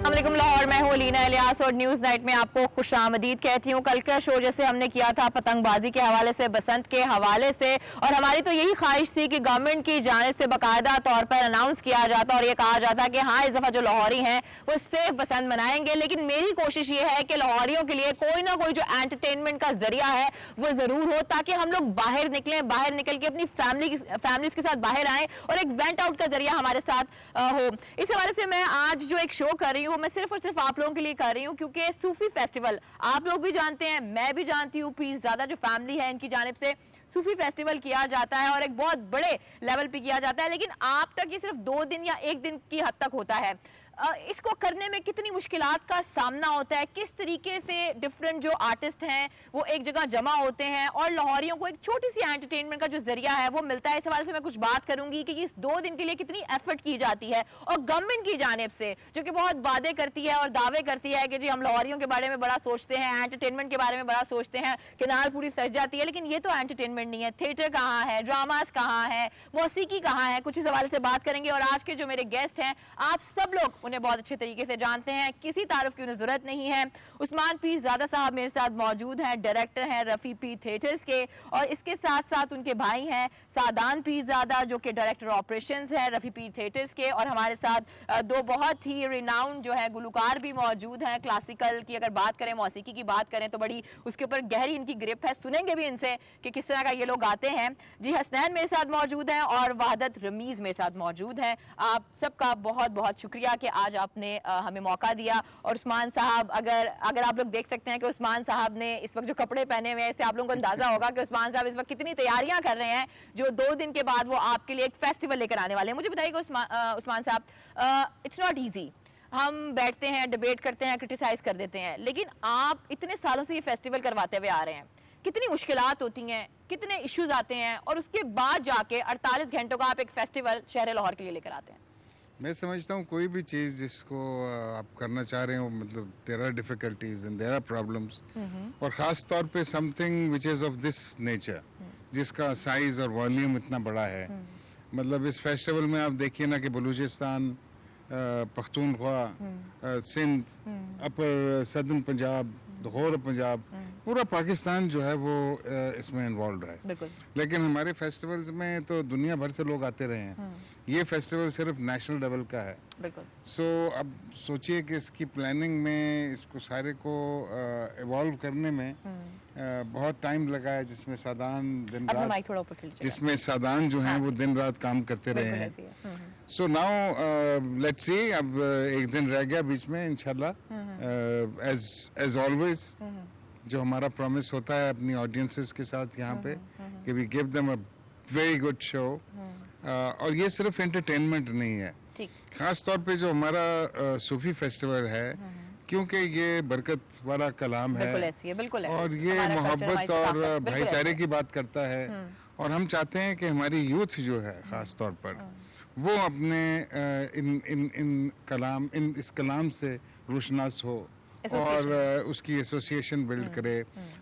अस्सलामुअलैकुम लाहौर, मैं हूँ लीना इलियास और न्यूज़ नाइट में आपको खुशामदीद कहती हूँ। कल का शो जैसे हमने किया था पतंगबाजी के हवाले से, बसंत के हवाले से, और हमारी तो यही ख्वाहिश थी कि गवर्नमेंट की जानिब से बाकायदा तौर पर अनाउंस किया जाता और ये कहा जाता कि हाँ, इस दफ़ा जो लाहौरी हैं वो सेफ बसंत मनाएंगे। लेकिन मेरी कोशिश ये है कि लाहौरियों के लिए कोई ना कोई जो एंटरटेनमेंट का जरिया है वो ज़रूर हो, ताकि हम लोग बाहर निकलें, बाहर निकल के अपनी फैमिलीज के साथ बाहर आएँ और एक वेंट आउट का जरिया हमारे साथ हो। इस हवाले से मैं आज जो एक शो कर रही हूँ, मैं सिर्फ और सिर्फ आप लोगों के लिए कर रही हूँ, क्योंकि सूफी फेस्टिवल आप लोग भी जानते हैं, मैं भी जानती हूँ, पीरज़ादा जो फैमिली है इनकी जानिब से सूफी फेस्टिवल किया जाता है और एक बहुत बड़े लेवल पे किया जाता है। लेकिन आप तक ये सिर्फ 2 दिन या 1 दिन की हद तक होता है। इसको करने में कितनी मुश्किलात का सामना होता है, किस तरीके से डिफरेंट जो आर्टिस्ट हैं वो एक जगह जमा होते हैं और लाहौरियों को एक छोटी सी एंटरटेनमेंट का जो जरिया है वो मिलता है। इस हवाले से मैं कुछ बात करूंगी कि इस 2 दिन के लिए कितनी एफर्ट की जाती है, और गवर्नमेंट की जानिब से जो कि बहुत वादे करती है और दावे करती है कि जी हम लाहौरियों के बारे में बड़ा सोचते हैं, एंटरटेनमेंट के बारे में बड़ा सोचते हैं, किनार पूरी सज जाती है। लेकिन ये तो एंटरटेनमेंट नहीं है। थिएटर कहाँ है, ड्रामास कहाँ है, मौसीकी कहाँ है, कुछ इस हवाले से बात करेंगे। और आज के जो मेरे गेस्ट हैं आप सब लोग उन्हें बहुत अच्छे तरीके से जानते हैं, किसी तारुफ की उन्हें जरूरत नहीं है। उस्मान पीरज़ादा साहब मेरे साथ मौजूद हैं, डायरेक्टर हैं रफ़ी पीर थिएटर्स के, और इसके साथ साथ उनके भाई हैं सादान पीरज़ादा जो कि डायरेक्टर ऑपरेशंस हैं रफ़ी पीर थिएटर्स के, और हमारे साथ 2 बहुत ही रिनाउंड जो है गुलकार भी मौजूद हैं। क्लासिकल की अगर बात करें, मौसीकी की बात करें तो बड़ी उसके ऊपर गहरी इनकी ग्रिप है। सुनेंगे भी इनसे कि किस तरह का ये लोग गाते हैं। जी हसनैन मेरे साथ मौजूद हैं और वहादत रमीज़ मेरे साथ मौजूद हैं। आप सबका बहुत बहुत शुक्रिया कि आज आपने हमें मौका दिया। और उस्मान साहब, अगर आप लोग देख सकते हैं कि उस्मान साहब ने इस वक्त जो कपड़े पहने हुए हैं, इससे आप लोगों को अंदाजा होगा कि उस्मान साहब इस वक्त कितनी तैयारियां कर रहे हैं, जो 2 दिन के बाद वो आपके लिए एक फेस्टिवल लेकर आने वाले हैं। मुझे बताइए उस्मान साहब, इट्स नॉट ईजी। हम बैठते हैं, डिबेट करते हैं, क्रिटिसाइज कर देते हैं, लेकिन आप इतने सालों से ये फेस्टिवल करवाते हुए आ रहे हैं, कितनी मुश्किलात होती हैं, कितने इश्यूज आते हैं, और उसके बाद जाके 48 घंटों का आप एक फेस्टिवल शहर लाहौर के लिए लेकर आते हैं। मैं समझता हूँ कोई भी चीज़ जिसको आप करना चाह रहे हो, मतलब there are difficulties and there are problems, और ख़ास तौर पे something which is of this nature, जिसका साइज़ और वॉल्यूम इतना बड़ा है। मतलब इस फेस्टिवल में आप देखिए ना कि बलूचिस्तान, पख्तूनख्वा, सिंध, अपर सदर्न पंजाब, लाहौर पंजाब, पूरा पाकिस्तान जो है वो इसमें इन्वॉल्व है। लेकिन हमारे फेस्टिवल्स में तो दुनिया भर से लोग आते रहे हैं। ये फेस्टिवल सिर्फ नेशनल लेवल का है। सो अब सोचिए कि इसकी प्लानिंग में, इसको सारे को इवॉल्व करने में बहुत टाइम लगा है, जिसमें सादान जो हैं वो दिन रात काम करते रहे हैं। सो नाउ लेट्स सी, अब एक दिन रह गया बीच में, इंशाल्लाह एज ऑलवेज जो हमारा प्रॉमिस होता है अपनी ऑडियंसेस के साथ यहाँ पे, कि we give them a very good show. और ये सिर्फ एंटरटेनमेंट नहीं है, खास तौर पे जो हमारा सूफी फेस्टिवल है, क्योंकि ये बरकत वाला कलाम है, बिल्कुल और ये मोहब्बत और भाईचारे की बात करता है। और हम चाहते हैं कि हमारी यूथ जो है खास तौर पर वो अपने इस कलाम से रोशनास हो और उसकी एसोसिएशन बिल्ड करे,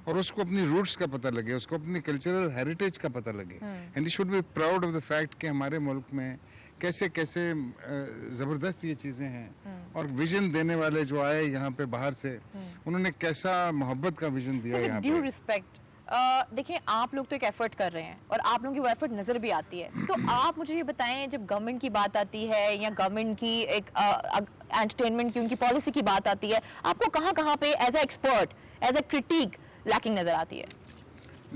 और उसको अपनी रूट्स का पता लगे, उसको अपनी कल्चरल हेरिटेज का पता लगे। And he should be proud of the fact कि हमारे मुल्क में कैसे कैसे ज़बरदस्त ये चीज़ें हैं, और विजन देने वाले जो आए यहाँ पे बाहर से, उन्होंने कैसा मोहब्बत का विजन दिया यहाँ पे। देखिए, आप लोग तो एक एफर्ट कर रहे हैं और आप लोगों की वो एफर्ट नजर भी आती है। तो आप मुझे ये बताएं, जब गवर्नमेंट की बात आती है या गवर्नमेंट की एक एंटरटेनमेंट की उनकी पॉलिसी की बात आती है, आपको कहाँ पे as a expert, as a critic lacking नजर आती है?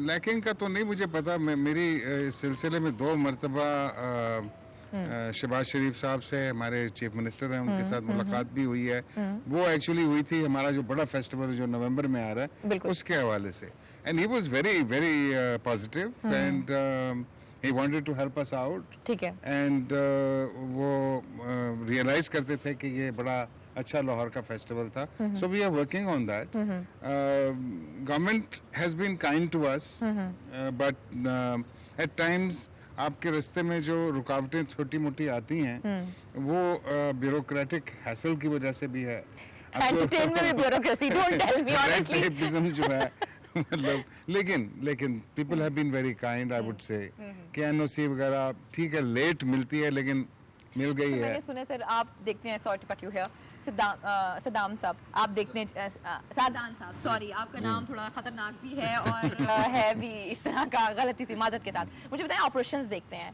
लैकिंग का तो नहीं मुझे पता। मेरी इस सिलसिले में 2 मरतबा शहबाज शरीफ साहब से, हमारे चीफ मिनिस्टर हैं, उनके साथ मुलाकात भी हुई है। वो एक्चुअली हुई थी हमारा जो बड़ा फेस्टिवल जो नवंबर में आ रहा है उसके हवाले से, and he was very very positive and he wanted to help us out। ठीक है। एंड वो रियलाइज करते थे कि ये बड़ा अच्छा लाहौर का फेस्टिवल था। So we are working on that. Government has been kind to us, but at times आपके रास्ते में जो रुकावटें छोटी मोटी आती हैं वो ब्यूरोक्रेटिक हैसल की वजह से भी है। जो है मतलब लेकिन people have been very kind, I would say कि एनओसी वगैरह ठीक है लेट मिलती है, लेकिन मिल गई तो है। मैंने सुना सर आप देखते हैं, sorry to cut you here, Saddam साहब आप देखते हैं, सादान साहब सॉरी, आपका नाम थोड़ा खतरनाक भी है और है भी इस तरह का, गलती सी माजत के साथ। मुझे बताएं ऑपरेशंस देखते हैं,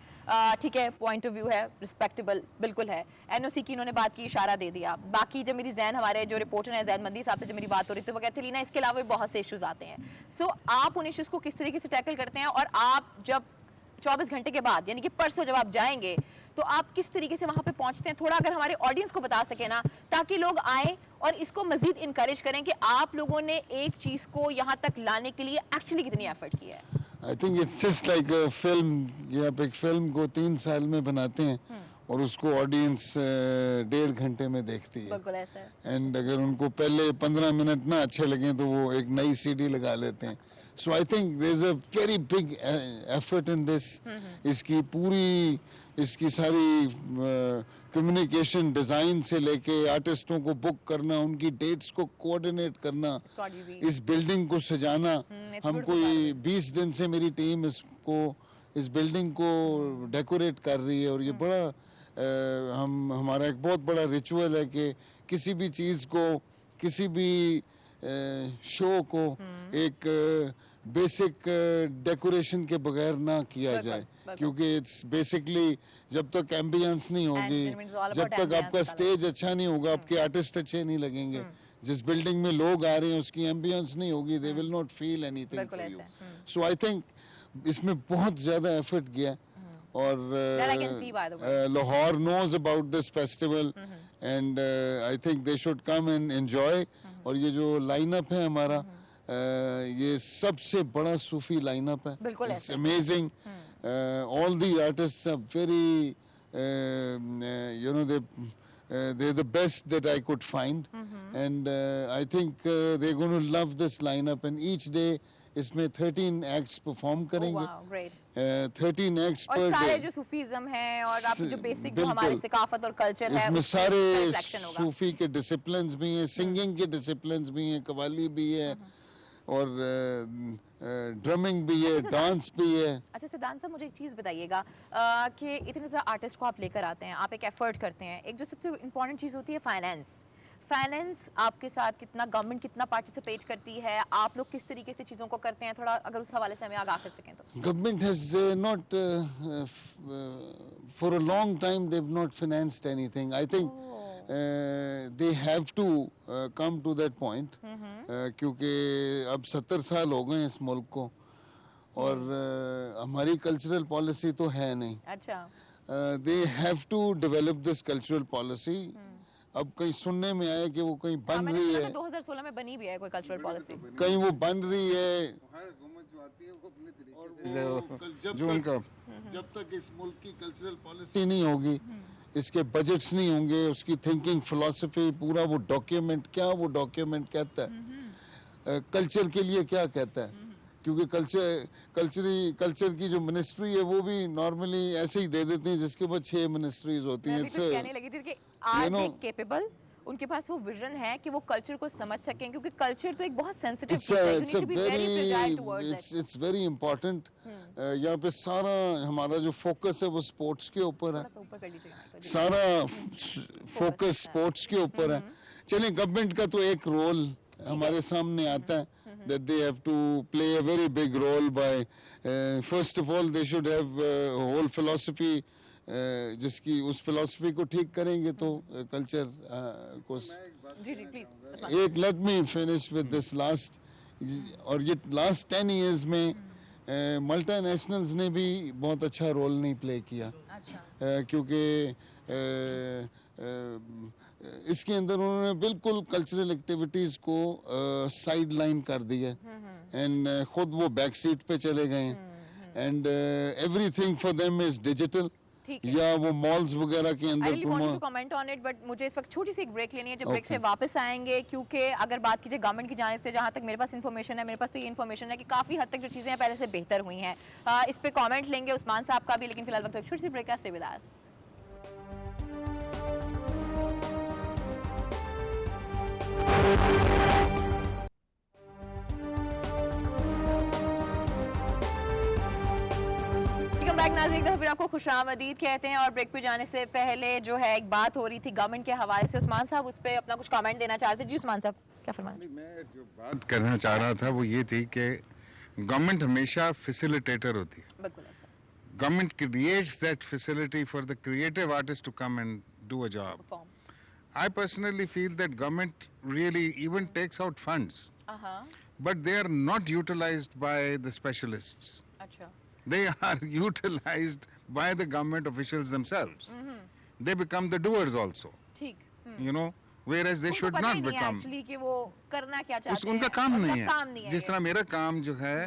ठीक है, पॉइंट ऑफ व्यू है, रिस्पेक्टेबल बिल्कुल है, एनओसी की उन्होंने बात की, इशारा दे दिया। बाकी जब मेरी जैन, हमारे जो रिपोर्टर हैं जैन मंदी साहब से जब मेरी बात हो रही थी, वो कहते लीना इसके अलावा भी बहुत से इश्यूज आते हैं। सो आप उन इश्यूज को किस तरीके से टैकल करते हैं, और आप जब 24 घंटे के बाद यानी कि परसों जब आप जाएंगे तो आप किस तरीके से वहां पे पहुंचते हैं, थोड़ा अगर हमारे ऑडियंस को बता सके ना, ताकि लोग आए और इसको मजीद इनकरेज करें कि आप लोगों ने एक चीज को यहाँ तक लाने के लिए एक्चुअली कितनी एफर्ट की है। I think it's just like a film, ये आप एक फिल्म को 3 साल में बनाते हैं और उसको ऑडियंस 1.5 घंटे में देखती है। बिल्कुल ऐसा है। एंड अगर उनको पहले 15 मिनट ना अच्छे लगे तो वो एक नई सीडी लगा लेते हैं। So I think there is a very big effort in this. इसकी सारी कम्युनिकेशन डिजाइन से लेके आर्टिस्टों को बुक करना, उनकी डेट्स को कोऑर्डिनेट करना, इस बिल्डिंग को सजाना। हम कोई 20 दिन से मेरी टीम इस बिल्डिंग को डेकोरेट कर रही है और ये बड़ा हमारा एक बहुत बड़ा रिचुअल है कि किसी भी चीज़ को, किसी भी शो को एक बेसिक डेकोरेशन के बगैर ना किया जाए, क्योंकि इट्स बेसिकली जब तक एम्बियंस नहीं होगी, जब तक आपका स्टेज अच्छा नहीं होगा, आपके आर्टिस्ट अच्छे नहीं लगेंगे, जिस बिल्डिंग में लोग आ रहे हैं उसकी एम्बियंस नहीं होगी, they will not feel anything for you. So I think इसमें बहुत ज्यादा एफर्ट किया और Lahore knows about this festival and I think they should come and enjoy. और ये जो लाइनअप है हमारा, ये सबसे बड़ा सूफी लाइनअप है, it's amazing. All the artists are very you know they're the best that I could find, and I think they're going to love this lineup, and each day इसमें 13 acts perform करेंगे। 13 acts per day। और सारे जो Sufism है और आप जो basic जो हमारे सिकाफत और कल्चर है, इसमें सारे सूफी के डिसिप्लिन्स भी हैं, सिंगिंग के डिसिप्लिन्स भी हैं, कवाली भी है और ड्रमिंग भी है, डांस भी है। अच्छा सिद्धांत साहब, मुझे एक चीज़ बताइएगा कि इतने ज़्यादा आर्टिस्ट को आप लेकर आते हैं, आप एक एफर्ट करते हैं, एक जो सबसे इम्पोर्टेंट चीज़ होती है फाइनेंस आपके साथ कितना, गवर्नमेंट कितना पार्टिसिपेट करती है, आप लोग किस तरीके से चीज़ों को करते हैं, थोड़ा अगर उस हवाले से हमें आगाह कर सकें तो। Government has not for a long time they have not financed anything. I think they have to come to that point, क्योंकि अब 70 साल हो गए इस मुल्क को और हमारी कल्चरल पॉलिसी तो है नहीं। अच्छा। they have to develop this cultural policy। अब कहीं सुनने में आया कि वो कहीं बन रही है, 2016 में बनी भी है कोई कल्चरल पॉलिसी, कहीं वो बन रही है। जब तक इस मुल्क की कल्चरल पॉलिसी नहीं होगी, इसके बजट्स नहीं होंगे, उसकी थिंकिंग फिलॉसफी, पूरा वो डॉक्यूमेंट, क्या वो डॉक्यूमेंट कहता है, कल्चर के लिए क्या कहता है, क्योंकि कल्चर की जो मिनिस्ट्री है वो भी नॉर्मली ऐसे ही दे देते हैं जिसके पास 6 मिनिस्ट्रीज होती हैं। कहने लगी थी कि आर दे केपेबल, उनके पास वो विजन है कि वो कल्चर को समझ सकें, क्योंकि कल्चर तो एक बहुत सेंसिटिव चीज है, इट्स वेरी इंपॉर्टेंट। यहाँ पे सारा हमारा जो फोकस है वो स्पोर्ट्स के ऊपर है, सारा फोकस स्पोर्ट्स के ऊपर है। चलिए, गवर्नमेंट का तो एक रोल हमारे सामने आता है, that they have to play a very big role by first of all they should have a whole philosophy, जिसकी उस फिलॉसफी को ठीक करेंगे तो कल्चर को। एक let me finish with this last, और ये लास्ट 10 years में मल्टीनेशनल्स ने भी बहुत अच्छा रोल नहीं प्ले किया। क्योंकि इसके अंदर उन्होंने बिल्कुल कल्चरल एक्टिविटीज को साइड लाइन कर दिया एंड खुद वो बैक सीट पे चले गए and everything for them is digital, या वो मॉल्स वगैरह के अंदर। कमेंट ऑन इट, बट मुझे इस वक्त छोटी सी एक ब्रेक लेनी है, जब ब्रेक से वापस आएंगे, क्योंकि अगर बात कीजिए गवर्नमेंट की जानिब से, जहां तक मेरे पास इन्फॉर्मेशन है, मेरे पास तो ये इन्फॉर्मेशन है कि काफी हद तक जो चीजें पहले से बेहतर हुई हैं। इस पे कमेंट लेंगे उस्मान साहब का भी, लेकिन फिलहाल वक्त एक छोटी सी ब्रेक का, स्टे विद अस। फिर आपको खुशामदीद कहते हैं और ब्रेक पे जाने से पहले जो है एक बात हो रही थी गवर्नमेंट के हवाले से, उस्मान साहब उस पर अपना कुछ कमेंट देना चाहते थे। जी उस्मान साहब क्या फरमाएं? मैं जो बात करना चाह रहा था वो ये थी कि गवर्नमेंट हमेशा फैसिलिटेटर होती है. बिल्कुल ऐसा। Government creates that facility for the creative artist to come and do a job. Perform. I personally feel that government really even takes out funds, but they are not utilized by the specialists. अच्छा। They are utilized by the government officials themselves. They become the doers also. ठीक। You know, whereas they should not become. Actually कि वो करना क्या चाहते हैं। उनका काम नहीं काम नहीं है. जिस तरह मेरा काम जो है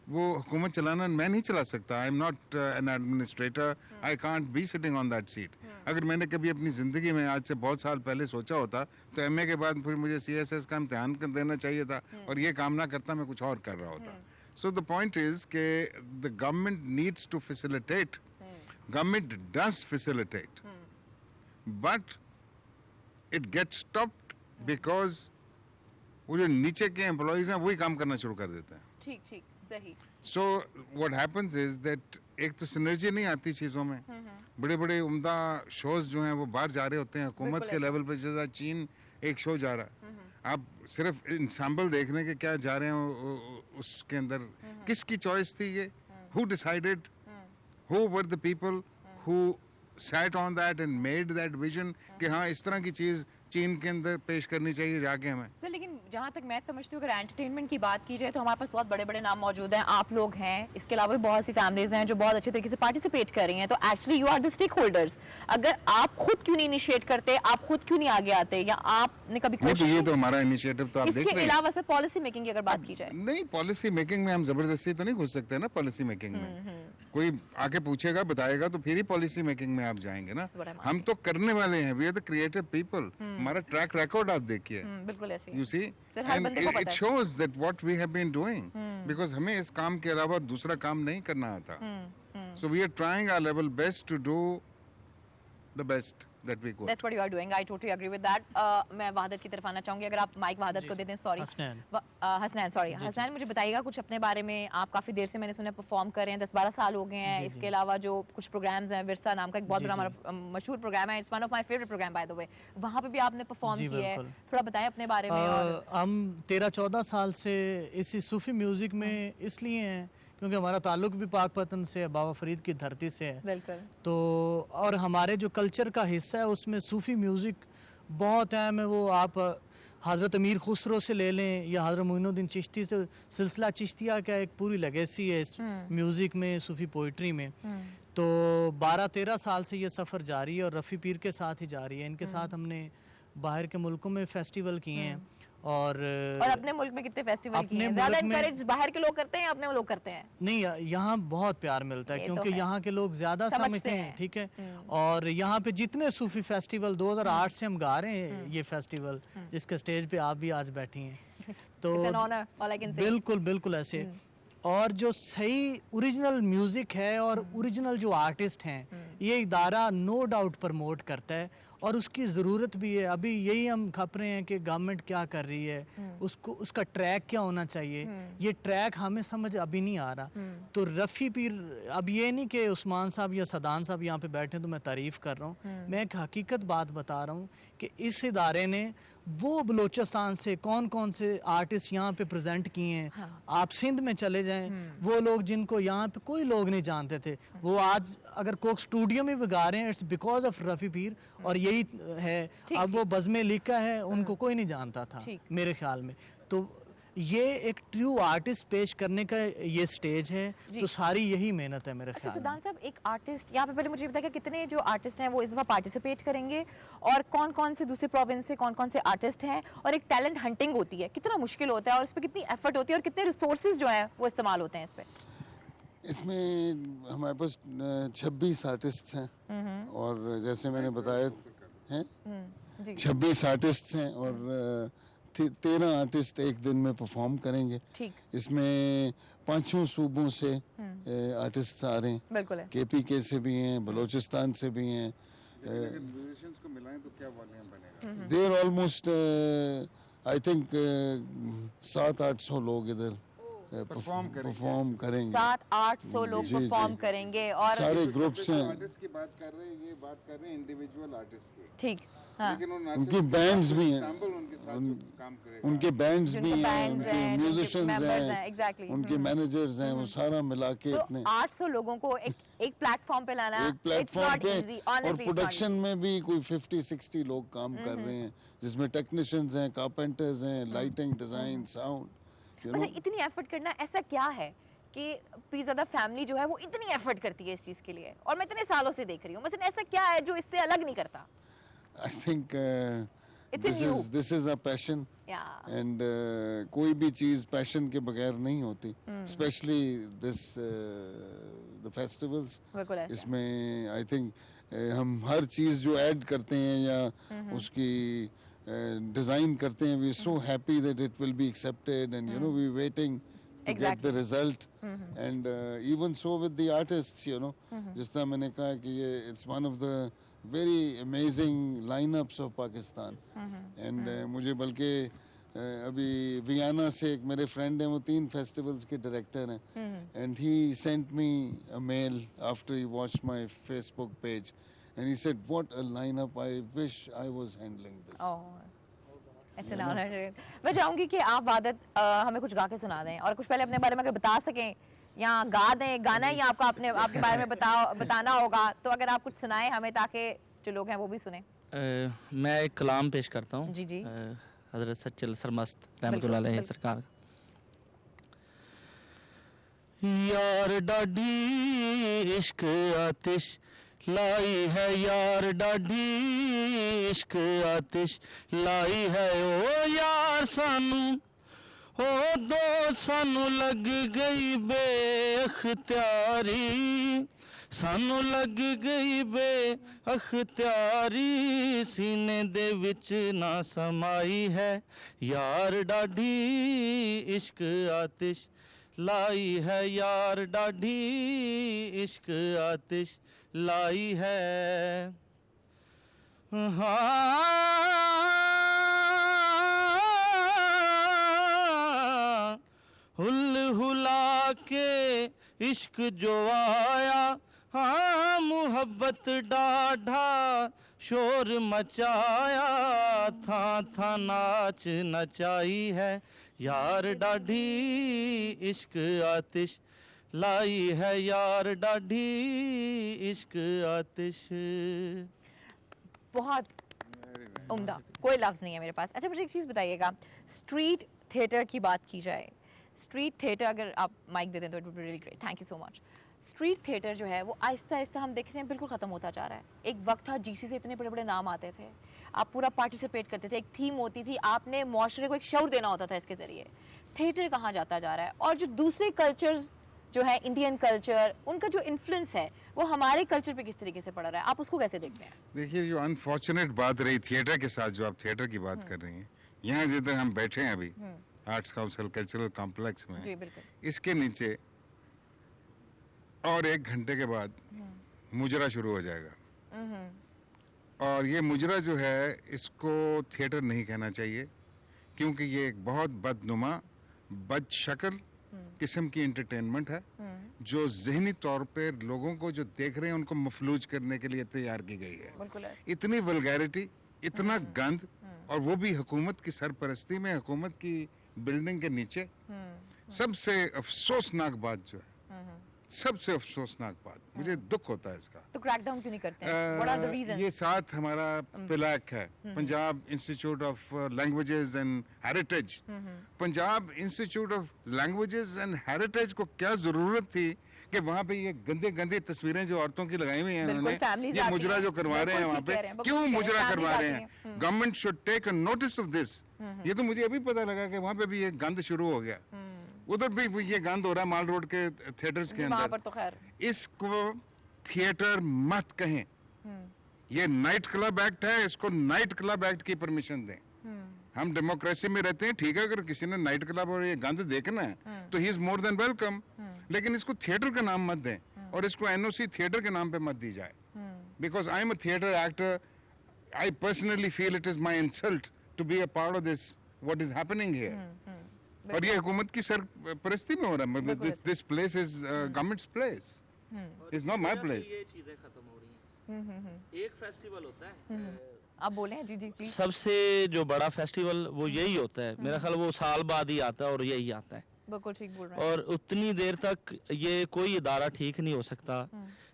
वो हुकूमत चलाना मैं नहीं चला सकता. I am not an administrator. I can't be sitting on that seat. अगर मैंने कभी अपनी ज़िंदगी में आज से बहुत साल पहले सोचा होता तो एमए के बाद फिर मुझे सीएसएस का इम्तिहान देना चाहिए था और ये काम ना करता, मैं कुछ और कर रहा होता. सो द पॉइंट इज के the government needs to facilitate. Government does facilitate, but it gets stopped because वो जो नीचे के एम्प्लॉयज हैं वही काम करना शुरू कर देते हैं. ठीक ठीक सही. So what happens is that एक तो सिनर्जी नहीं आती चीज़ों में. बड़े बड़े उम्दा शोज जो हैं वो बाहर जा रहे होते हैं हुकूमत के लेवल पे. जैसा चीन एक शो जा रहा है, आप सिर्फ इंसाम्बल देखने के क्या जा रहे हैं उसके अंदर. किसकी चॉइस थी ये? Who decided? Who were the people who sat on that and made that vision कि हाँ इस तरह की चीज़ चीन के अंदर पेश करनी चाहिए जाके हमें. सर लेकिन जहाँ तक मैं समझती हूँ अगर एंटरटेनमेंट की बात की जाए तो हमारे पास बहुत बड़े बड़े नाम मौजूद हैं. आप लोग हैं, इसके अलावा भी बहुत सी फैमिलीज हैं जो बहुत अच्छे तरीके से पार्टिसिपेट कर रही हैं. तो actually you are the stake holders. अगर आप खुद क्यों नहीं इनिशिएट करते, आप खुद क्यों नहीं आगे आते, या आपने कभी नहीं, तो ये तो हमारा इनिशिएटिव तो आप देख इसके रहे हैं. अलावा सर पॉलिसी मेकिंग की अगर बात की जाए. नहीं, पॉलिसी मेकिंग में हम जबरदस्ती तो नहीं घुस सकते ना. पॉलिसी मेकिंग में कोई आके पूछेगा बताएगा तो फिर ही पॉलिसी मेकिंग में आप जाएंगे ना. हम तो करने वाले हैं. We are the creative people. हमारा ट्रैक रिकॉर्ड आप देखिए. बिल्कुल ऐसे. You see, and it shows that what we have been doing, because हमें इस काम के अलावा दूसरा काम नहीं करना आता. So we are trying our level best to do the best that we could. That's what you are doing. I totally agree with that. मैं वहादत की तरफ आना चाहूंगी. अगर आप माइक वहादत को दे दें. सॉरी हसनैन. सॉरी हसनैन, मुझे बताइएगा कुछ अपने बारे में. आप काफी देर से मैंने सुना परफॉर्म कर रहे हैं, 10-12 साल हो गए हैं. इसके अलावा जो कुछ प्रोग्राम्स हैं, विरसा नाम का एक बहुत बड़ा हमारा मशहूर प्रोग्राम है. It's one of my favourite programme by the way. वहाँ पे भी आपने परफॉर्म किया है. थोड़ा बताएं अपने बारे में. हम 13-14 साल से इसी सूफी म्यूजिक में इसलिए हैं क्योंकि हमारा ताल्लुक भी पाकपतन से है, बाबा फरीद की धरती से है. बिल्कुल. तो और हमारे जो कल्चर का हिस्सा है उसमें सूफी म्यूज़िक बहुत है. मैं वो आप हज़रत अमीर खुसरो से ले लें या हज़रत मोइनुद्दीन चिश्ती से, सिलसिला चिश्तिया का एक पूरी लेगेसी है इस म्यूज़िक में, सूफी पोइट्री में. तो 12-13 साल से ये सफ़र जारी है और रफ़ी पीर के साथ ही जारी है. इनके साथ हमने बाहर के मुल्कों में फेस्टिवल किए हैं और अपने मुल्क में कितने फेस्टिवल किए हैं? ज़्यादा एनकरेज बाहर के लोग करते हैं या अपने लोग करते हैं? नहीं, यहाँ बहुत प्यार मिलता है क्योंकि यहाँ के लोग ज्यादा समझते हैं. ठीक है. और यहाँ पे जितने सूफी फेस्टिवल 2008 से हम गा रहे हैं ये फेस्टिवल, जिसके स्टेज पे आप भी आज बैठी हैं. तो बिल्कुल बिल्कुल ऐसे. और जो सही ओरिजिनल म्यूजिक है और ओरिजिनल जो आर्टिस्ट हैं, ये इदारा नो डाउट प्रमोट करता है और उसकी ज़रूरत भी है. अभी यही हम खप रहे हैं कि गवर्नमेंट क्या कर रही है, उसको उसका ट्रैक क्या होना चाहिए. ये ट्रैक हमें समझ अभी नहीं आ रहा. तो रफ़ी पीर, अब ये नहीं कि उस्मान साहब या सदान साहब यहाँ पे बैठे तो मैं तारीफ़ कर रहा हूँ. मैं एक हकीकत बात बता रहा हूँ कि इस इदारे ने वो बलोचिस्तान से कौन कौन से आर्टिस्ट यहाँ पे प्रेजेंट किए हैं. आप सिंध में चले जाएं, वो लोग जिनको यहाँ पे कोई लोग नहीं जानते थे, वो आज अगर कोक स्टूडियो में भी गा रहे हैं, इट्स बिकॉज ऑफ रफ़ी पीर. और यही है. अब वो बज़्मे लिखा है, उनको कोई नहीं जानता था मेरे ख्याल में. तो ये एक ट्रू आर्टिस्ट पेश करने का ये स्टेज है. तो सारी यही मेहनत है मेरे ख्याल में. सदान साहब, एक आर्टिस्ट यहाँ पे पहले मुझे बताइए कितने जो आर्टिस्ट हैं वो इस दफा पार्टिसिपेट करेंगे और कौन कौन से दूसरे प्रोविंस से कौन कौन से आर्टिस्ट हैं, और एक टैलेंट हंटिंग होती है, कितना मुश्किल होता है और इस पर कितनी एफर्ट होती है और कितने रिसोर्सेज जो हैं वो इस्तेमाल होते हैं इस पर? इसमें हमारे पास 26 आर्टिस्ट हैं और जैसे मैंने बताया हैं 26 आर्टिस्ट हैं और 13 आर्टिस्ट एक दिन में परफॉर्म करेंगे. ठीक. इसमें 5 सूबों से आर्टिस्ट आ रहे हैं. बिल्कुल है. KPK से भी हैं, बलोचिस्तान से भी हैं. म्यूजिशियंस को मिलाएं तो क्या वॉल्यूम बनेगा? देयर ऑलमोस्ट आई थिंक 700-800 लोग इधर परफॉर्म करेंगे। 700-800 लोग जी, परफॉर्म जी। करेंगे और सारे ग्रुप्स हैं, आर्टिस्ट की बात कर रहे हैं, ये बात कर रहे हैं इंडिविजुअल आर्टिस्ट की, ठीक, हाँ, लेकिन उन उनकी artists के बैंड्स साथ भी हैं, ensemble उनके साथ जो काम करेगा, उनके बैंड्स भी जिनके हैं, bands उनके हैं, जिनके म्यूजिशियंस members हैं, हैं, exactly, उनके मैनेजर्स हैं, वो सारा मिला के तो इतने 800 लोगों को एक प्लेटफॉर्म पे लाना, एक प्लेटफॉर्म पे, और honestly, प्रोडक्शन में भी कोई 50-60 लोग काम कर रहे हैं, जिसमें टेक्नीशियंस हैं, कारपेंटर्स हैं, lighting, design, sound, you know. अच्छा, इतनी एफर्ट करना ऐसा क्या है कि पिज़्ज़ा द फैमिली जो है वो इतनी एफर्ट करती है इस चीज़ के लिए, और मैं इतने सालों से देख रही हूँ, मसलन ऐसा क्या है जो इससे अलग नहीं करता? I think It's in you. this is a passion, या and कोई भी चीज पैशन के बगैर नहीं होती, especially the festivals. बिल्कुल ऐसा। इसमें आई थिंक हम हर चीज जो ऐड करते हैं या उसकी डिजाइन करते हैं, we so happy that it will be accepted, and you know we waiting to get the result, and even so with the artists, you know, जिस तरह मैंने कहा कि ये it's one of the very amazing lineups of Pakistan, and मुझे बल्कि अभी Vienna से एक मेरे फ्रेंड हैं, वो 3 फेस्टिवल्स के डायरेक्टर हैं, and he sent me a mail after he watched my Facebook page, and he said what a lineup, I wish I was handling this. ऐसा ना होना चाहिए। मैं चाहूंगी कि आप वादत हमें कुछ गा के सुना दें, और कुछ पहले अपने बारे में अगर बता सकें, या गा दें, गाना ही आपका आपके बारे में बताना होगा, तो अगर आप कुछ सुनाएं हमें, ताकि जो लोग हैं वो भी सुने। मैं एक कलाम पेश करता हूँ जी जी। हज़रत सच्चल सरमस्त रहमतुल्लाह अलैह सरकार। यार डाडी इश्क आतिश लाई है, यार डाडी इश्क आतिश लाई है, ओ यार सानू ओ दो सानू लग गई बेअख्तियारी, सानू लग गई बेअख्तियारी, सीने दे विच ना समाई है, यार डाडी इश्क आतिश लाई है, यार डाडी इश्क आतिश लाई है। हाँ हुल हुला के इश्क जो आया, हाँ मोहब्बत डाढ़ा शोर मचाया, था नाच नचाई है, यार डाढ़ी इश्क आतिश लाई है, यार डाढ़ी इश्क आतिश। बहुत उम्दा, कोई लफ्ज़ नहीं है मेरे पास। अच्छा, मुझे एक चीज़ बताइएगा, स्ट्रीट थिएटर की बात की जाए, स्ट्रीट थिएटर, अगर आप माइक दे दें तो it would be really great, thank you so much. Street theatre जो है वो आहिस्ता आहिस्ता हम देख रहे हैं बिल्कुल ख़त्म होता जा रहा है। एक वक्त था जीसी से इतने बड़े बड़े नाम आते थे, आप पूरा पार्टिसिपेट करते थे, एक थीम होती थी, आपने मुआशरे को एक शऊर देना होता था इसके ज़रिए। थिएटर कहाँ जाता जा रहा है, और जो दूसरे कल्चर्स जो है, इंडियन कल्चर, उनका जो इन्फ्लुएंस है वो हमारे कल्चर पे किस तरीके से पड़ रहा है, आप उसको कैसे देखते हैं? देखिए, जो अनफॉर्चुनेट बात रही थिएटर के साथ, जो आप थिएटर की बात कर रही हैं, यहाँ जिधर हम बैठे हैं अभी आर्ट्स काउंसिल कल्चरल कॉम्प्लेक्स में, जी बिल्कुल, इसके नीचे और 1 घंटे के बाद मुजरा शुरू हो जाएगा, और ये मुजरा जो है, इसको थिएटर नहीं कहना चाहिए, क्योंकि ये एक बहुत बदनुमा, बदशक्ल किस्म की एंटरटेनमेंट है, जो ज़हनी तौर पे लोगों को जो देख रहे हैं उनको मफलूज करने के लिए तैयार की गई है। बिल्कुल है। इतनी वल्गैरिटी, इतना गंद, और वो भी हुकूमत की सरपरस्ती में, हुकूमत की बिल्डिंग के नीचे। सबसे अफसोसनाक बात जो है, सबसे अफसोसनाक बात, मुझे दुख होता है इसका। तो क्रैकडाउन क्यों नहीं करते हैं? What are the reasons? ये साथ हमारा पिलाक है, Punjab institute of languages and heritage. Punjab institute of languages and heritage को क्या जरूरत थी कि वहाँ पे ये गंदे गंदे तस्वीरें जो औरतों की लगाई हुई हैं उन्होंने, ये मुजरा जो करवा रहे हैं वहाँ पे, क्यों मुजरा करवा रहे हैं? Government should take a notice of this. ये तो मुझे अभी पता लगा कि वहाँ पे भी ये गंद शुरू हो गया, उधर भी ये गंद हो रहा है, माल रोड के थिएटर्स के वहाँ अंदर। पर तो खैर इसको थिएटर मत कहें, ये नाइट क्लब एक्ट है, इसको नाइट क्लब एक्ट की परमिशन दें। हम डेमोक्रेसी में रहते हैं, ठीक है, अगर किसी ने नाइट क्लब और ये गंद देखना है तो he is more than welcome, लेकिन इसको थिएटर का नाम मत दें, और इसको एनओसी थिएटर के नाम पे मत दी जाए, because I am a theatre actor. I personally feel it is my insult to be a part of this what is happening here. और ये हुकूमत की सरपरस्ती में हो रहा है, मतलब this place is governments place, is not my place. ये चीजें खत्म हो रही हैं। एक फेस्टिवल होता है, आप बोले जी जी प्लीज। सबसे जो बड़ा फेस्टिवल वो यही होता है, मेरा ख्याल वो साल बाद ही आता है और यही आता है। बिल्कुल ठीक बोल रहे हैं। और उतनी देर तक ये कोई इदारा ठीक नहीं हो सकता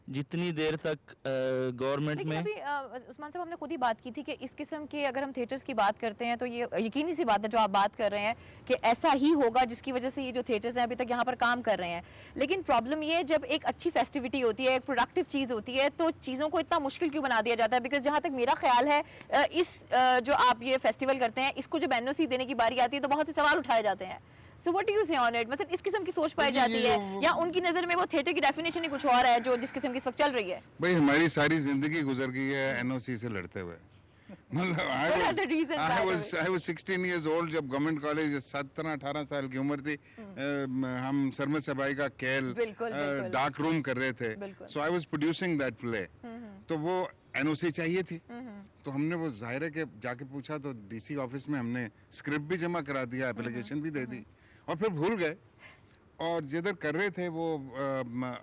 जितनी देर तक गवर्नमेंट लेकिन में। अभी उस्मान साहब हमने खुद ही बात की थी कि इस किस्म के अगर हम थिएटर्स की बात करते हैं तो ये यकीनी सी बात है जो आप बात कर रहे हैं कि ऐसा ही होगा जिसकी वजह से ये जो थिएटर्स हैं अभी तक यहाँ पर काम कर रहे हैं। लेकिन प्रॉब्लम ये है जब एक अच्छी फेस्टिविटी होती है, एक प्रोडक्टिव चीज़ होती है, तो चीज़ों को इतना मुश्किल क्यों बना दिया जाता है? बिकॉज जहाँ तक मेरा ख्याल है इस जो आप ये फेस्टिवल करते हैं इसको जब NOC देने की बारी आती है तो बहुत से सवाल उठाए जाते हैं। So what do you say on it? मतलब इस किस्म की सोच पाई जाती है या उनकी नजर में वो थिएटर की डेफिनेशन ही कुछ और है जो जिस किस्म की इस वक्त चल रही है? भाई हमारी सारी जिंदगी गुजर गई है NOC से लड़ते हुए। मतलब I was 16 years old जब गवर्नमेंट कॉलेज 17-18 साल की उम्र थी, हम सरमद सबाई का कैल डार्क रूम कर रहे थे, so I was producing that play, तो वो NOC चाहिए थी, तो हमने वो जाहिर है कि जाके पूछा तो DC ऑफिस में हमने स्क्रिप्ट भी जमा करा दिया, एप्लीकेशन भी दे दी और फिर भूल गए। और जिधर कर रहे थे वो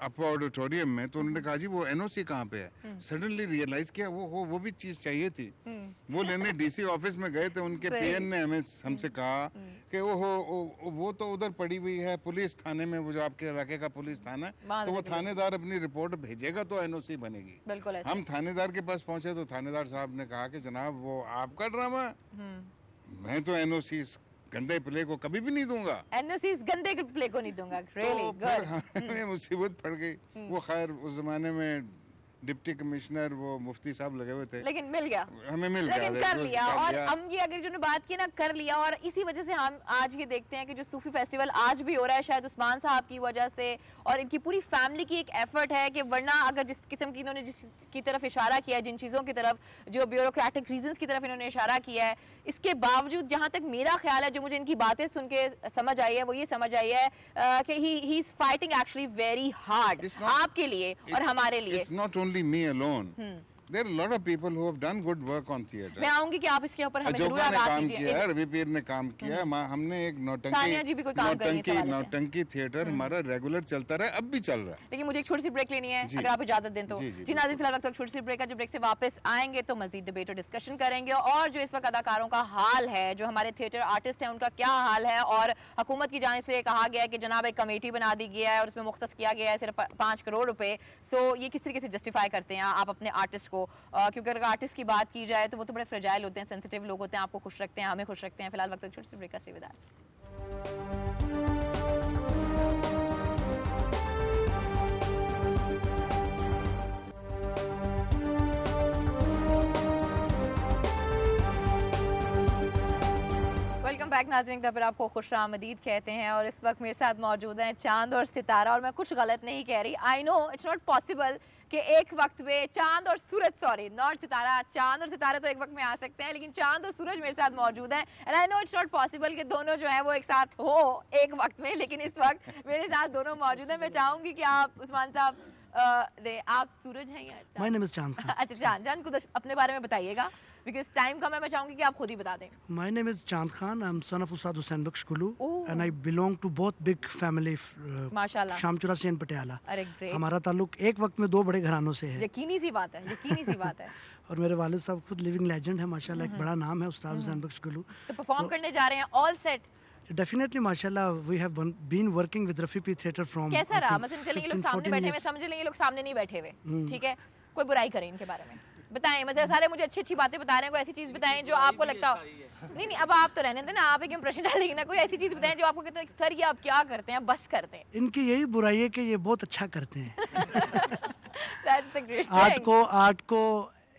अपा ऑडिटोरियम में, तो उन्होंने कहा जी वो NOC कहाँ पे है। सडनली रियलाइज किया वो भी चीज चाहिए थी, वो लेने DC ऑफिस में गए थे। उनके PN ने हमसे कहा कि वो तो उधर पड़ी हुई है पुलिस थाने में, वो जो आपके इलाके का पुलिस थाना है, तो वो थानेदार अपनी रिपोर्ट भेजेगा तो NOC बनेगी। हम थानेदार के पास पहुंचे तो थानेदार साहब ने कहा कि जनाब वो आपका ड्रामा, मैं तो NOC गंदे प्ले को कभी भी नहीं दूंगा, NOC इस गंदे के प्ले को नहीं दूंगा। Really good. हमें मुसीबत पड़ गई। वो खैर उस जमाने में डिप्टी कमिश्नर वो मुफ्ती साहब लगे हुए थे, लेकिन मिल गया, हमें मिल गया, लेकिन कर लिया। और हम ये अगर जो बात की ना कर लिया, और इसी वजह से हम आज ये देखते हैं कि जो सूफी फेस्टिवल आज भी हो रहा है शायद उस्मान साहब की वजह से और इनकी पूरी फैमिली की एक एफर्ट है कि वरना अगर जिस किस्म की इन्होंने जिसकी तरफ इशारा किया है, जिन चीज़ों की तरफ, जो ब्यूरोक्रेटिक रीजंस की तरफ इन्होंने इशारा किया है, इसके बावजूद जहाँ तक मेरा ख्याल है जो मुझे इनकी बातें सुन के समझ आई है वो ये समझ आई है कि he is fighting actually very hard आपके लिए और हमारे लिए। It's not only me alone. There are a lot of people who have done good work on theater. मैं आऊंगी कि आप इसके ऊपर हमें जरूर अजोका ने बात काम कीजिए। किया है, रवि पीर ने काम किया है, हमने एक सानिया जी भी कोई काम कर रही है इस हवाले से। नौटंकी थिएटर हमारा रेगुलर चलता रहा, अब भी चल रहा है। लेकिन मुझे एक छोटी सी ब्रेक लेनी है, अगर आप इजाजत दें तो। जी नाज़रीन, फिलहाल वक्त छोटी सी ब्रेक है। जब ब्रेक से वापस आएंगे तो मजीद डिबेट और डिस्कशन करेंगे और जो इस वक्त अदाकारों का हाल है, जो हमारे थिएटर आर्टिस्ट हैं उनका क्या हाल है, और हुकूमत की जानिब से कहा गया है कि जनाब एक कमेटी बना दी गई है और उसमें मुख्तस किया गया है सिर्फ 5 करोड़ रुपए। सो ये किस तरीके से जस्टिफाई करते हैं आप अपने आर्टिस्ट को, क्योंकि अगर आर्टिस्ट की बात की जाए तो वो तो बड़े फ्रेजाइल होते हैं, सेंसिटिव लोग होते हैं, आपको खुश रखते हैं, हमें खुश रखते हैं। फिलहाल वक्त छोटी सी ब्रेक का stay with us. Welcome back नाज़रीन, फिर आपको खुशामदीद कहते हैं और इस वक्त मेरे साथ मौजूद हैं चांद और सितारा। और मैं कुछ गलत नहीं कह रही, I know it's not possible कि एक वक्त में चांद और सूरज, सॉरी नॉट सितारा, चांद और सितारे तो एक वक्त में आ सकते हैं, लेकिन चांद और सूरज मेरे साथ मौजूद हैं। And I know it's not possible कि दोनों जो है वो एक साथ हो एक वक्त में, लेकिन इस वक्त मेरे साथ दोनों मौजूद हैं। मैं चाहूंगी कि आप उस्मान साहब आप सूरज हैं या my name is Chand Khan. अच्छा चांद को अपने बारे में बताइएगा, बिकॉज टाइम कम है, मैं चाहूंगी कि आप खुद ही बता दें। My name is Chand Khan, I am son of Ustad Hussain Bakhsh Kullu and I belong to both big family, माशाल्लाह, शामचुरा से पटियाला। अरे ग्रेट। हमारा ताल्लुक एक वक्त में 2 बड़े घरानों से है। यकीनी सी बात है, यकीनी सी बात है। और मेरे वालिद साहब खुद लिविंग लेजेंड है माशाल्लाह, एक बड़ा नाम है उस्ताद हुसैन बख्श कुल्लू। तो परफॉर्म करने जा रहे हैं ऑल सेट? डेफिनेटली माशाल्लाह, we have been working with Rafi Peer theatre from. कैसा रहा? मतलब चलेंगे लोग सामने बैठे हुए, समझ लेंगे लोग सामने नहीं बैठे हुए, ठीक है, कोई बुराई करें इनके बारे में, बताएं। मतलब सारे मुझे अच्छी अच्छी बातें बता रहे हैं, कोई ऐसी चीज बताएं जो आपको लगता हो। नहीं अब आप तो रहने दें ना, आप एक इंप्रेशन डालेंगे ना, कोई ऐसी चीज बताएं जो आपको कहते हैं सर ये आप क्या करते हैं, बस करते हैं। इनकी यही बुराई है कि ये बहुत अच्छा करते हैं। That's the great thing. Art को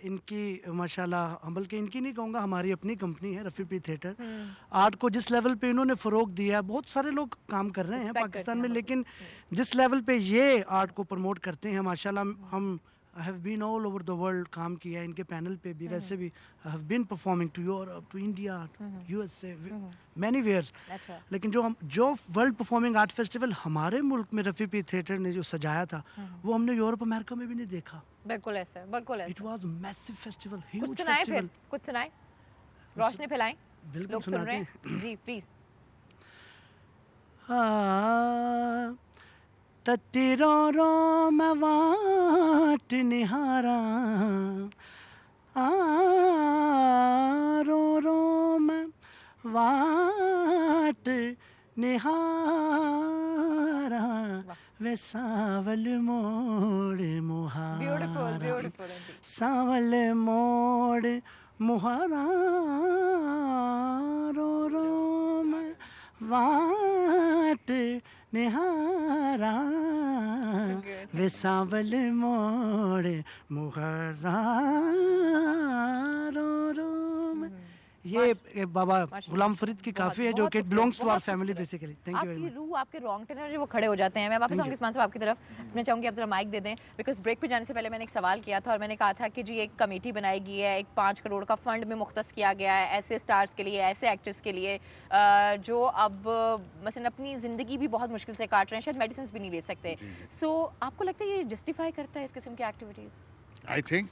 इनकी माशाल्लाह, बल्कि इनकी नहीं कहूँगा, हमारी अपनी कंपनी है रफ़ी पी थिएटर। आर्ट को जिस लेवल पे इन्होंने फ़रोग दिया है, बहुत सारे लोग काम कर रहे हैं पाकिस्तान में, लेकिन जिस लेवल पे ये आर्ट को प्रमोट करते हैं माशाल्लाह, हम I have been all over the world, काम किया है इनके पैनल पे भी, वैसे भी I have been performing to Europe, to India, USA, many wheres. लेकिन जो वर्ल्ड परफॉर्मिंग आर्ट फेस्टिवल हमारे मुल्क में रफ़ी पी थिएटर ने जो सजाया था, वो हमने यूरोप अमेरिका में भी नहीं देखा। बिल्कुल ऐसा, बिल्कुल ऐसा। इट वाज मैसिव फेस्टिवल, कुछ ह्यूज सुनाए, फेस्टिवल। फिर कुछ सुनाए, रोशनी फैलाएं, बिल्कुल लोग सुन रहे सुनाते हैं जी, प्लीज। तत्ती रो रो मैं वाट निहारा रो रो मैं वाट निहारा वे सावल मोड़ मुहारा सावल मोड़ मुहारा रो रो मैं वाट निहारा वे सावल मोड़ मुहारा रो रो मैं। ये बाबा गुलाम फरीद की काफी है जो कि belongs to our family basically. Thank you very आपकी मच। रूह, आपके रोंगटे जो वो खड़े हो जाते हैं। मैं वापस आऊंगी इस्मान साहब आपकी तरफ। मैं चाहूंगी आप जरा माइक दे दें, बिकॉज ब्रेक पे जाने से पहले मैंने एक सवाल किया था और मैंने कहा था कि जी एक कमेटी बनाई गई है, एक 5 करोड़ का फंड में मुख्तस किया गया है ऐसे स्टार्स के लिए, ऐसे एक्टर्स के लिए जो अब मसलन अपनी ज़िंदगी भी बहुत मुश्किल से काट रहे हैं, शायद मेडिसिन भी नहीं ले सकते। सो आपको लगता है ये जस्टिफाई करता है इस किस्म की एक्टिविटीज़? आई थिंक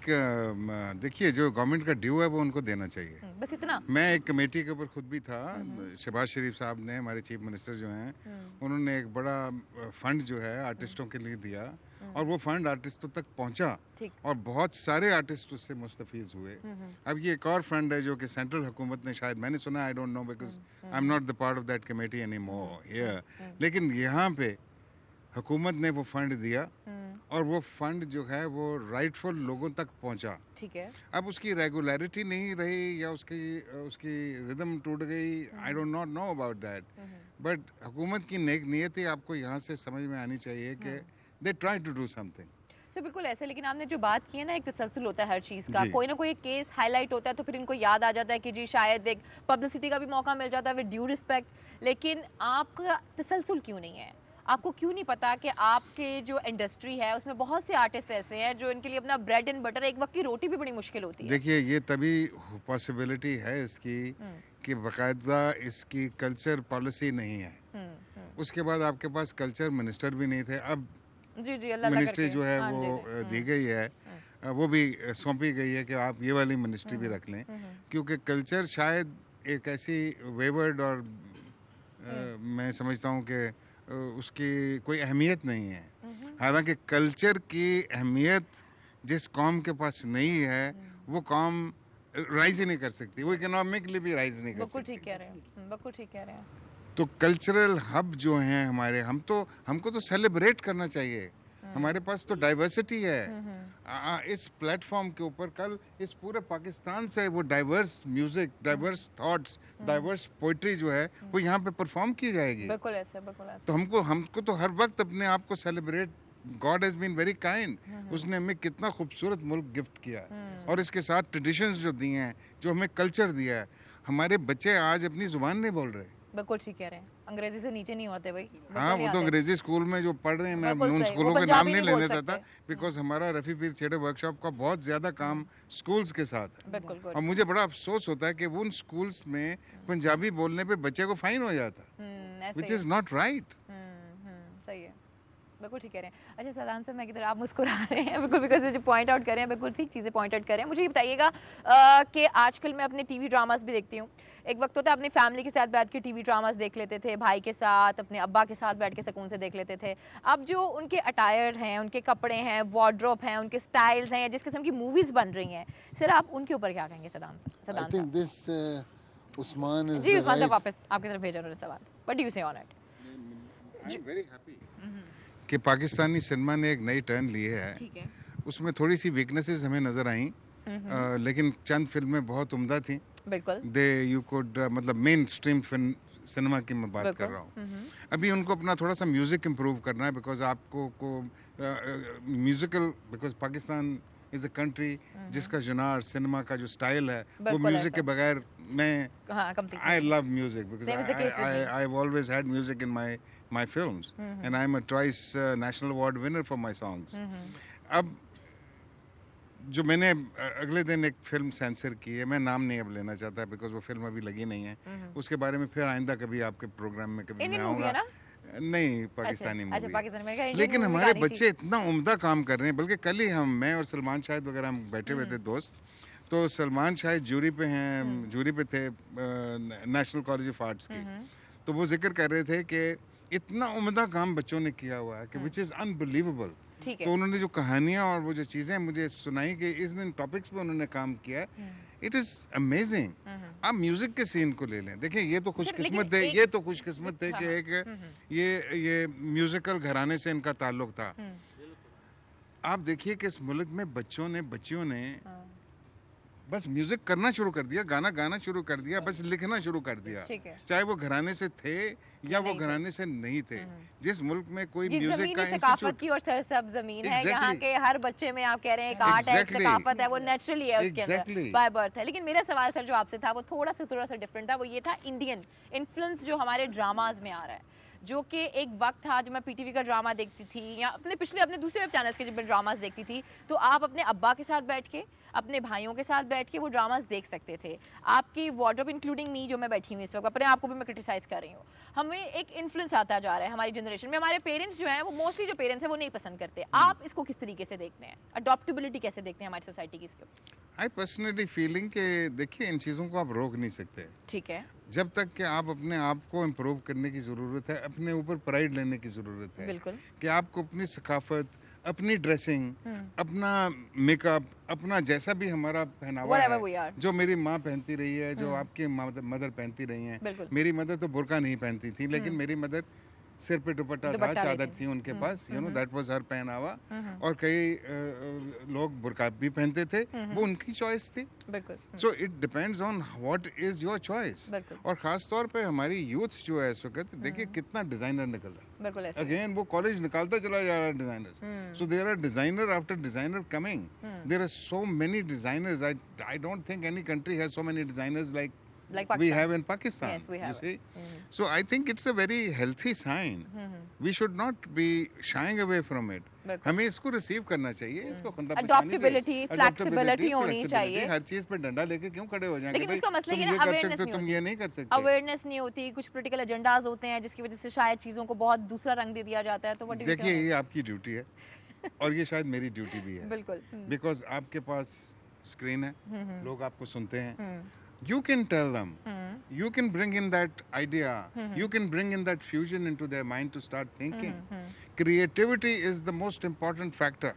देखिए जो गवर्नमेंट का ड्यू है वो उनको देना चाहिए। बस इतना? मैं एक कमेटी के ऊपर खुद भी था। शहबाज शरीफ साहब ने, हमारे चीफ मिनिस्टर जो हैं, उन्होंने एक बड़ा फंड जो है आर्टिस्टों के लिए दिया और वो फंड आर्टिस्टों तक पहुंचा और बहुत सारे आर्टिस्ट उससे मुस्तफीज हुए। अब ये एक और फंड है जो कि सेंट्रल हुकूमत ने, शायद मैंने सुना, I don't know because I am not the part of that committee any more here, लेकिन यहाँ पे हुकूमत ने वो फंड दिया और वो फंड जो है वो राइटफुल लोगों तक पहुंचा। ठीक है। अब उसकी रेगुलरिटी नहीं रही या उसकी रिदम टूट गई, I don't not know about that, but हुकूमत की नेक नियति आपको यहाँ से समझ में आनी चाहिए कि they try to do something. Sir बिल्कुल ऐसे, लेकिन आपने जो बात की है ना, एक तसलसल होता है हर चीज़ का, कोई ना कोई एक केस हाईलाइट होता है तो फिर इनको याद आ जाता है कि जी शायद एक पब्लिसिटी का भी मौका मिल जाता है विद ड्यू रिस्पेक्ट, लेकिन आपका तसलसल क्यों नहीं है? आपको क्यों नहीं पता कि आपके जो इंडस्ट्री है उसमें बहुत से आर्टिस्ट ऐसे हैं जो इनके लिए अपना ब्रेड एंड बटर, एक वक्त की रोटी भी बड़ी मुश्किल होती है। देखिए ये तभी पॉसिबिलिटी है इसकी कि बाकायदा इसकी कल्चर पॉलिसी नहीं है। उसके बाद आपके पास कल्चर मिनिस्टर भी नहीं थे। अब जी जी, अल्लाह मिनिस्ट्री जो है वो दी गई है, वो भी सौंपी गई है कि आप ये वाली मिनिस्ट्री भी रख लें, क्योंकि कल्चर शायद एक ऐसी वेवर्ड और मैं समझता हूँ कि उसकी कोई अहमियत नहीं है। हालांकि कल्चर की अहमियत जिस कौम के पास नहीं है वो कौम राइज ही नहीं कर सकती, वो इकोनॉमिकली भी राइज नहीं कर सकती। बिल्कुल ठीक कह रहे हैं, बिल्कुल ठीक कह रहे हैं। तो कल्चरल हब जो हैं हमारे, हमको तो सेलिब्रेट करना चाहिए। हमारे पास तो डाइवर्सिटी है। इस प्लेटफॉर्म के ऊपर कल इस पूरे पाकिस्तान से वो diverse music, diverse thoughts, diverse poetry जो है वो यहाँ पे परफॉर्म की जाएगी। बिल्कुल ऐसे, बिल्कुल ऐसे। तो हमको तो हर वक्त अपने आप को celebrate, God has been very kind, उसने हमें कितना खूबसूरत मुल्क गिफ्ट किया है और इसके साथ ट्रेडिशंस जो दिए हैं, जो हमें कल्चर दिया है। हमारे बच्चे आज अपनी जुबान नहीं बोल रहे। बिल्कुल ठीक कह रहे हैं, अंग्रेजी से नीचे नहीं होते भाई। हाँ, वो तो अंग्रेजी स्कूल में जो पढ़ रहे हैं, मैं उन स्कूलों के नाम नहीं लेने देता बिकॉज हमारा रफ़ी पीर थिएटर वर्कशॉप का बहुत ज़्यादा काम स्कूल्स के साथ है। और मुझे बड़ा अफसोस होता है कि उन स्कूल्स में पंजाबी बोलने पे बच्चे को फाइन हो जाता है, विच इज़ नॉट राइट। सही है, बिल्कुल ठीक कह रहे हैं। अच्छा सदान साहब, मैं किधर आप मुस्कुरा रहे हैं, बिल्कुल बिकॉज जो पॉइंट आउट कर रहे हैं बिल्कुल ठीक चीज़ें पॉइंट आउट कर रहे हैं। मुझे ये बताइएगा कि आजकल मैं अपने टीवी ड्रामास भी देखती हूँ। एक वक्त होता है अपनी फैमिली के साथ बैठ के टीवी ड्रामास देख लेते थे, भाई के साथ, अपने अब्बा के साथ बैठ के सुकून से देख लेते थे। अब जो उनके अटायर हैं, उनके कपड़े हैं, वार्डरोब हैं, उनके स्टाइल्स हैं, या जिस किस्म की मूवीज़ बन रही हैं, सर आप उनके ऊपर क्या कहेंगे सदान साहब? I think this Usman is ji the Usman साहब right वापस आपकी तरफ भेजा उन्होंने सवाल। व्हाट डू यू से on it? I am very happy कि पाकिस्तानी सिनेमा ने एक नई टर्न ली है। ठीक है। उसमें थोड़ी सी वीकनेसेस हमें नजर आई, लेकिन चंद फिल्में बहुत उम्दा थी। बिल्कुल। दे यू कुड मतलब मेन स्ट्रीम सिनेमा की मैं बात कर रहा हूँ। अभी उनको अपना थोड़ा सा म्यूजिक इम्प्रूव करना है, बिकॉज आपको musical, because Pakistan is a country जिसका जुनार सिनेमा का जो स्टाइल है वो म्यूजिक के बगैर मैं I love music because I have always had music in my films and I'm a twice national award winner for my songs. अब जो मैंने अगले दिन एक फिल्म सेंसर की है, मैं नाम नहीं अब लेना चाहता बिकॉज वो फिल्म अभी लगी नहीं है, उसके बारे में फिर आइंदा कभी आपके प्रोग्राम में कभी मैं आऊँगा। नहीं, पाकिस्तानी मूवी। लेकिन हमारे बच्चे इतना उम्दा काम कर रहे हैं, बल्कि कल ही मैं और सलमान शाहिद वगैरह हम बैठे हुए थे दोस्त, तो सलमान शाहिद जूरी पे हैं, जूरी पे थे नेशनल कॉलेज ऑफ आर्ट्स की, तो वो जिक्र कर रहे थे कि इतना उम्दा काम बच्चों ने किया हुआ है कि विच इज़ अनबिलीवेबल। ठीक है। तो उन्होंने जो कहानियाँ और वो जो चीज़ें मुझे सुनाई कि इन टॉपिक्स पे उन्होंने काम किया है, इट इज़ अमेजिंग। आप म्यूजिक के सीन को ले लें, देखिए ये तो खुशकिस्मत थे, ये तो खुशकिस्मत थे कि एक ये म्यूजिकल घराने से इनका ताल्लुक था। आप देखिए कि इस मुल्क में बच्चियों ने बस म्यूजिक करना शुरू कर दिया, गाना गाना शुरू कर दिया, बस लिखना शुरू कर दिया, ठीक है। चाहे वो घराने से थे या वो घराने से नहीं थे। जिस मुल्क में कोई ये म्यूजिक का ज़मीनी सकाफत इंस्टीट्यूट, की और सरसब्ज़ ज़मीन है, Exactly. यहाँ के हर बच्चे में आप कह रहे हैं एक आर्ट है, एक Exactly. सकाफत है, वो नेचुरली है उसके अंदर, Exactly. बाय बर्थ है। लेकिन मेरा सवाल सर जो आपसे था वो थोड़ा सा डिफरेंट था, वो ये था इंडियन इन्फ्लुएंस जो हमारे ड्रामाज में आ रहा है, जो कि एक वक्त था जब मैं पीटीवी का ड्रामा देखती थी या अपने दूसरे वेब चैनल्स के जब मैं ड्रामास देखती थी, तो आप अपने अब्बा के साथ बैठ के, अपने भाइयों के साथ बैठ के वो ड्रामास देख सकते थे। आपकी वार्डरोब इंक्लूडिंग मी जो मैं बैठी हूँ इस वक्त, अपने आप को भी मैं क्रिटिसाइज कर रही हूँ, हमें एक इन्फ्लुएंस आता जा रहा है हमारी जनरेशन में। हमारे पेरेंट्स जो हैं वो मोस्टली जो पेरेंट्स हैं वो नहीं पसंद करते। आप इसको किस तरीके से देखते हैं, अडॉप्टेबिलिटी कैसे देखते हैं हमारी सोसाइटी की इसके ऊपर? आई पर्सनली फीलिंग कि देखिए इन चीज़ों को आप रोक नहीं सकते ठीक है, जब तक कि आप अपने आप को इम्प्रूव करने की ज़रूरत है, अपने ऊपर प्राइड लेने की ज़रूरत है बिल्कुल। कि आपको अपनी सकाफत, अपनी ड्रेसिंग, अपना मेकअप, अपना जैसा भी हमारा पहनावा Whatever we are. है, जो मेरी माँ पहनती रही है, जो आपकी मदर पहनती रही हैं। बिल्कुल। मेरी मदर तो बुर्का नहीं पहनती थी, लेकिन मेरी मदर सिर पे दुपट्टा था, दुपट्टा चादर लेती। थी उनके पास, you know that was her पहनावा। और कई लोग बुर्का भी पहनते थे, वो उनकी चॉइस थी। बिल्कुल। So it depends on what is your choice. बिल्कुल। और खास तौर पे हमारी यूथ जो है इस वक्त, देखिए कितना डिजाइनर निकल रहा है। बिल्कुल ऐसे। अगेन वो कॉलेज निकालता चला जा रहा है designers. So there are designer after designer coming. There are so many designers. I don't think any country has so many designers like Like we Pakistan. have in Pakistan. Yes, we have You it. see, so I think it's a very healthy sign. We should not be shying away from it. बिल्कुल। हमें इसको receive करना चाहिए, इसको खंदा Adaptability, flexibility होनी चाहिए। हर चीज पे डंडा लेके क्यों खड़े हो जाएंगे? लेकिन भाई, उसका मसला तुम ये ना, ये कर awareness सकते हो, नहीं तुम होती। ये नहीं कर सकते। अवेयरनेस नहीं होती, कुछ पोलिटिकल एजेंडाज होते हैं जिसकी वजह से शायद चीजों को बहुत दूसरा रंग दे दिया जाता है। तो what do you देखिए say? ये आपकी ड्यूटी है और ये शायद मेरी ड्यूटी भी है, बिल्कुल। बिकॉज आपके पास स्क्रीन है, लोग आपको सुनते हैं। You can tell them. You can bring in that idea. You can bring in that fusion into their mind to start thinking. Creativity is the most important factor.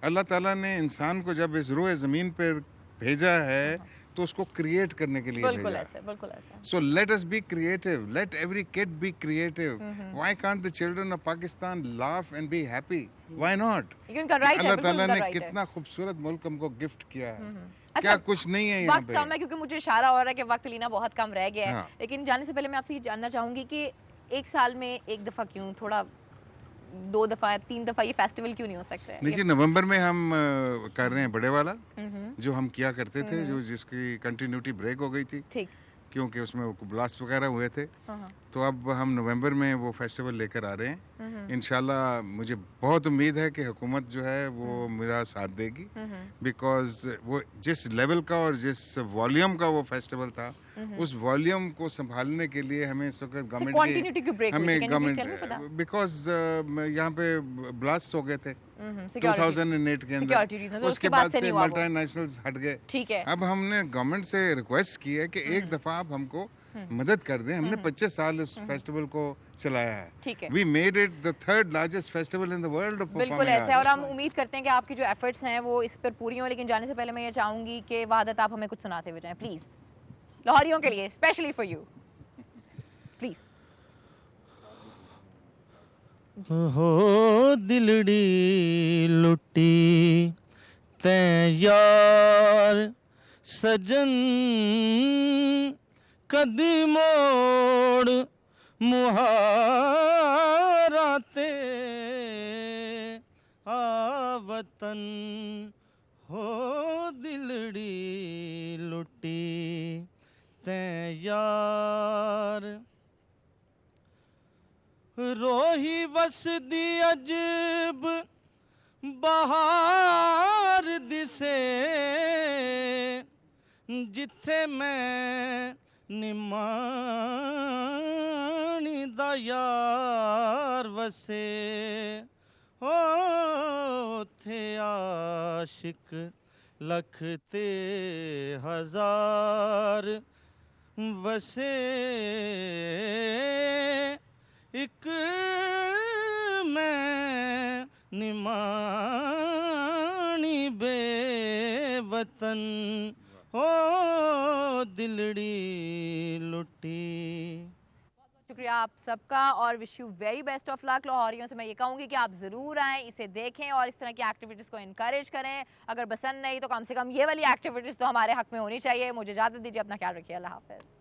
अल्लाह ताला ने इंसान को जब इस रोए ज़मीन पर भेजा है तो उसको क्रिएट करने के लिए बिल्कुल भेजा ऐसे, बिल्कुल ऐसे। So let us be creative. Let every kid be creative. Why can't the children of Pakistan laugh and be happy? Why not? ये उनका right है, अल्लाह बिल्कुल ताला उनका ने right है। कितना खूबसूरत मुल्क हमको गिफ्ट किया है। अच्छा, क्या कुछ नहीं है यहाँ वक्त पे। कम है क्योंकि मुझे इशारा हो रहा है कि वक्त लीना बहुत कम रह गया है। हाँ। लेकिन जाने से पहले मैं आपसे ये जानना चाहूंगी कि एक साल में एक दफा क्यों, थोड़ा 2 दफा 3 दफा ये फेस्टिवल क्यों नहीं हो सकता है? नहीं जी, नवंबर में हम कर रहे हैं बड़े वाला, जो हम किया करते थे, जो जिसकी कंटिन्यूटी ब्रेक हो गई थी ठीक। क्योंकि उसमें ब्लास्ट वगैरह हुए थे। तो अब हम नवंबर में वो फेस्टिवल लेकर आ रहे हैं। इंशाल्लाह मुझे बहुत उम्मीद है कि हुकूमत जो है वो मेरा साथ देगी, बिकॉज वो जिस लेवल का और जिस वॉल्यूम का वो फेस्टिवल था, उस वॉल्यूम को संभालने के लिए हमें इस वक्त continuity क्यों break हुई थी? हमें Can you please tell me पता? गवर्नमेंट, बिकॉज यहाँ पे ब्लास्ट हो गए थे Security 2008 के Security अंदर। reasons, उसके उसके बाद बाद से से नहीं हुआ वो। मल्टीनेशनल्स हट गए। ठीक है। अब हमने गवर्नमेंट से रिक्वेस्ट की है कि एक दफा आप हमको मदद कर दें। हमने 25 साल इस फेस्टिवल को चलाया है। ठीक है। We made it the third largest festival in the world of बिल्कुल ऐसे, और हम उम्मीद करते हैं कि आपकी जो एफर्ट्स हैं वो इस पर पूरी हों। लेकिन जाने से पहले मैं ये चाहूंगी कि वहादत आप हमें कुछ सुनाते हुए जाएं प्लीज, लाहौरियों के लिए, स्पेशली फॉर यू, प्लीज। हो दिलड़ी लुटी तैं यार सजन, कदी मोड़ मुहाराते आवतन। हो दिलड़ी लुटी तैं यार, रोही वसदी अजब बहार दिसे, जिथे मैं निमानी दा यार वसे। ओथे आशिक लख ते हजार वसे, एक निमाणी बेवतन हो दिलड़ी लुटी। शुक्रिया आप सबका और wish you very best of luck. लाहौरियों से मैं ये कहूँगी कि आप ज़रूर आएँ, इसे देखें और इस तरह की एक्टिविटीज़ को इनकरेज करें। अगर पसंद नहीं तो कम से कम ये वाली एक्टिविटीज़ तो हमारे हक में होनी चाहिए। मुझे इजाज़त दीजिए, अपना ख्याल रखिए, अल्लाह हाफ़िज़।